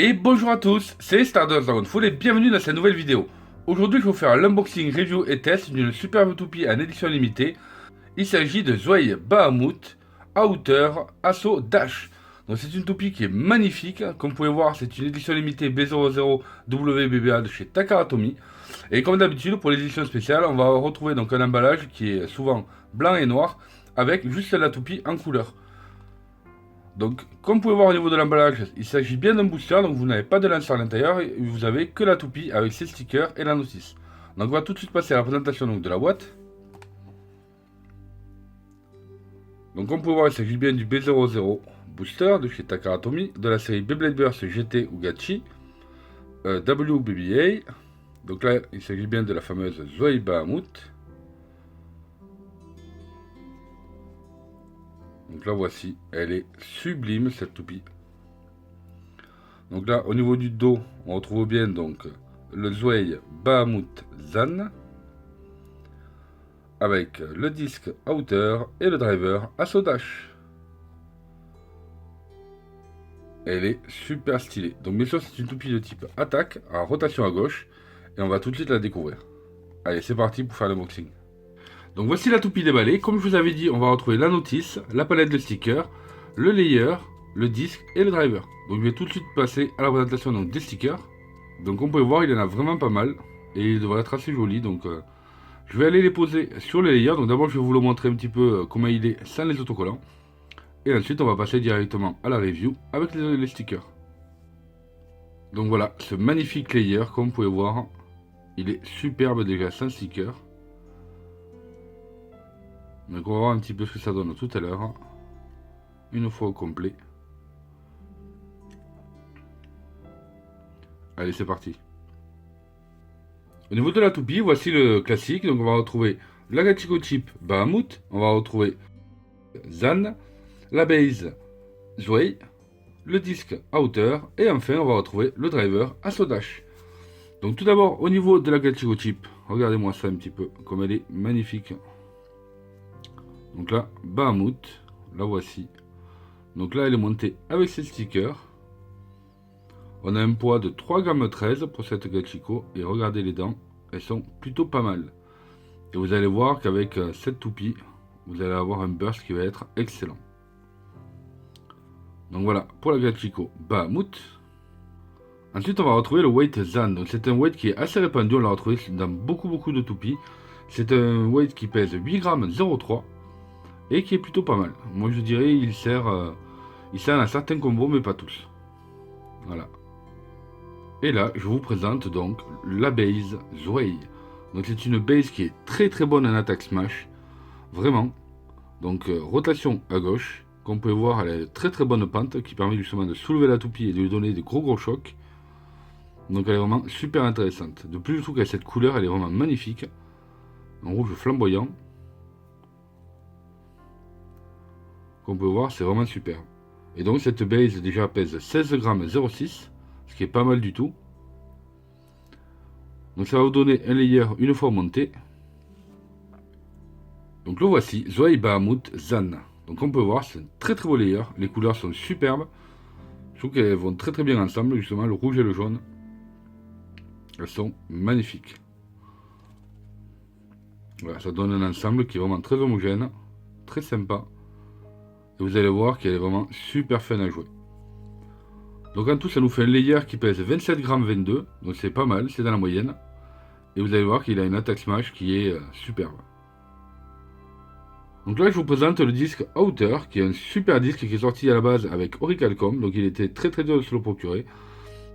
Et bonjour à tous, c'est Stardust Dragonfall et bienvenue dans cette nouvelle vidéo. Aujourd'hui je vais vous faire l'unboxing, review et test d'une superbe toupie en édition limitée. Il s'agit de Zweig Bahamut Outer Assault Dash. Donc c'est une toupie qui est magnifique, comme vous pouvez voir c'est une édition limitée B00 WBBA de chez Takara Tomy. Et comme d'habitude pour les éditions spéciales on va retrouver donc un emballage qui est souvent blanc et noir avec juste la toupie en couleur. Donc, comme vous pouvez voir au niveau de l'emballage, il s'agit bien d'un booster, donc vous n'avez pas de lanceur à l'intérieur, et vous avez que la toupie avec ses stickers et la notice. Donc on va tout de suite passer à la présentation donc, de la boîte. Donc comme vous pouvez voir, il s'agit bien du B00 booster de chez Takara Tomy, de la série Beyblade Burst GT ou Gachi, WBBA. Donc là, il s'agit bien de la fameuse Zweig Bahamut. Donc la voici, elle est sublime cette toupie. Donc là, au niveau du dos, on retrouve bien donc le Zweig Bahamut Zan avec le disque Outer et le driver Assault Dash. Elle est super stylée. Donc bien sûr, c'est une toupie de type attaque à rotation à gauche et on va tout de suite la découvrir. Allez, c'est parti pour faire l'unboxing. Donc voici la toupie déballée. Comme je vous avais dit, on va retrouver la notice, la palette de stickers, le layer, le disque et le driver. Donc je vais tout de suite passer à la présentation donc, des stickers. Donc on peut voir, il y en a vraiment pas mal et il devrait être assez joli. Donc je vais aller les poser sur le layer. Donc d'abord je vais vous le montrer un petit peu comment il est sans les autocollants. Et ensuite on va passer directement à la review avec les stickers. Donc voilà, ce magnifique layer, comme vous pouvez voir, il est superbe déjà sans stickers. Donc on va voir un petit peu ce que ça donne tout à l'heure, une fois au complet. Allez, c'est parti. Au niveau de la toupie, voici le classique. Donc on va retrouver la Gachiko Chip Bahamut, on va retrouver Zan, la base Zweig, le disque Outer, et enfin on va retrouver le driver Assault Dash. Donc tout d'abord au niveau de la Gachiko Chip, regardez-moi ça un petit peu, comme elle est magnifique. Donc là, Bahamut, la voici. Donc là elle est montée avec ses stickers. On a un poids de 3,13 g pour cette Gachiko et regardez les dents, elles sont plutôt pas mal. Et vous allez voir qu'avec cette toupie, vous allez avoir un burst qui va être excellent. Donc voilà pour la Gachiko Bahamut. Ensuite on va retrouver le weight Zan. Donc c'est un weight qui est assez répandu, on l'a retrouvé dans beaucoup de toupies. C'est un weight qui pèse 8,03 g et qui est plutôt pas mal. Moi je dirais il sert à certains combos mais pas tous. Voilà. Et là, je vous présente donc la base Zweig. Donc c'est une base qui est très bonne en attaque smash. Vraiment. Donc rotation à gauche. Comme vous pouvez voir, elle a une très bonne pente qui permet justement de soulever la toupie et de lui donner des gros chocs. Donc elle est vraiment super intéressante. De plus, je trouve qu'elle a cette couleur, elle est vraiment magnifique. En rouge flamboyant. Comme vous pouvez voir, c'est vraiment super. Et donc cette base déjà pèse 16,06 g. Ce qui est pas mal du tout. Donc ça va vous donner un layer une fois monté. Donc le voici, Zweig Bahamut Zan. Donc on peut voir, c'est un très beau layer. Les couleurs sont superbes. Je trouve qu'elles vont très bien ensemble, justement, le rouge et le jaune. Elles sont magnifiques. Voilà, ça donne un ensemble qui est vraiment très homogène, très sympa. Et vous allez voir qu'elle est vraiment super fun à jouer. Donc en tout, ça nous fait un layer qui pèse 27,22 g, donc c'est pas mal, c'est dans la moyenne. Et vous allez voir qu'il a une attaque smash qui est superbe. Donc là, je vous présente le disque Outer, qui est un super disque qui est sorti à la base avec Orichalcom, donc il était très dur de se le procurer.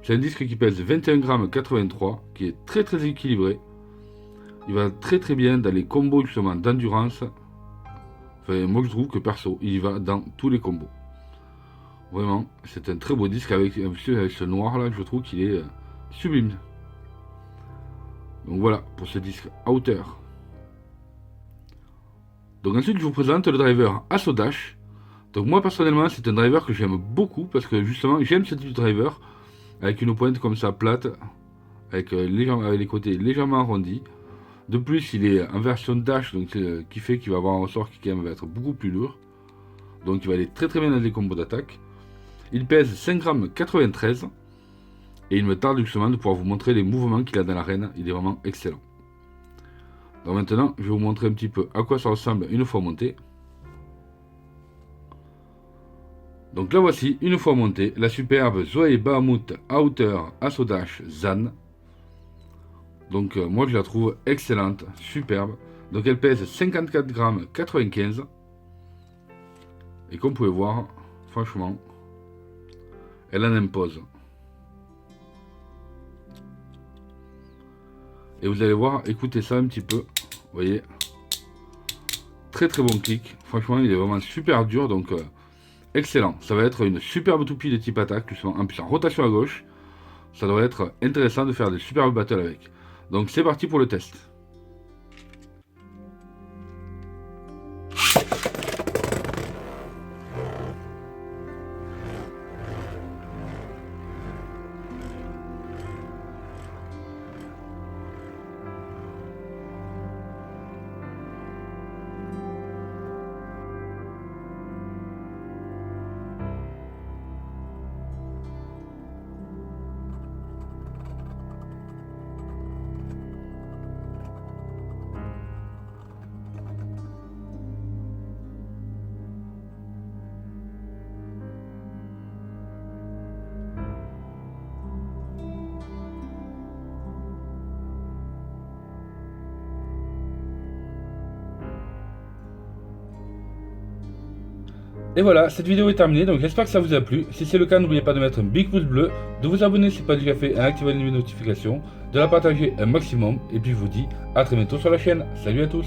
C'est un disque qui pèse 21,83 g, qui est très équilibré. Il va très bien dans les combos justement d'endurance. Enfin, moi je trouve que perso, il va dans tous les combos. Vraiment, c'est un très beau disque avec ce noir là, je trouve qu'il est sublime. Donc voilà pour ce disque Outer. Donc ensuite je vous présente le driver Assault Dash. Donc moi personnellement c'est un driver que j'aime beaucoup parce que justement j'aime ce type de driver avec une pointe comme ça plate, avec les côtés légèrement arrondis. De plus il est en version Dash, donc qui fait qu'il va avoir un ressort qui quand même va être beaucoup plus lourd. Donc il va aller très bien dans les combos d'attaque. Il pèse 5,93 g. Et il me tarde justement de pouvoir vous montrer les mouvements qu'il a dans l'arène. Il est vraiment excellent. Donc maintenant, je vais vous montrer un petit peu à quoi ça ressemble une fois monté. Donc là voici, une fois montée, la superbe Zoé Bahamut Outer Asodash Zan. Donc moi je la trouve excellente, superbe. Donc elle pèse 54 grammes 95. Et comme vous pouvez voir, franchement, elle en impose. Et vous allez voir, écoutez ça un petit peu. Vous voyez, très très bon clic. Franchement, il est vraiment super dur, donc excellent. Ça va être une superbe toupie de type attaque, justement. En plus, en rotation à gauche, ça devrait être intéressant de faire des superbes battles avec. Donc c'est parti pour le test. Et voilà, cette vidéo est terminée, donc j'espère que ça vous a plu. Si c'est le cas, n'oubliez pas de mettre un big pouce bleu, de vous abonner si ce n'est pas déjà fait et d'activer les notifications, de la partager un maximum. Et puis je vous dis à très bientôt sur la chaîne. Salut à tous!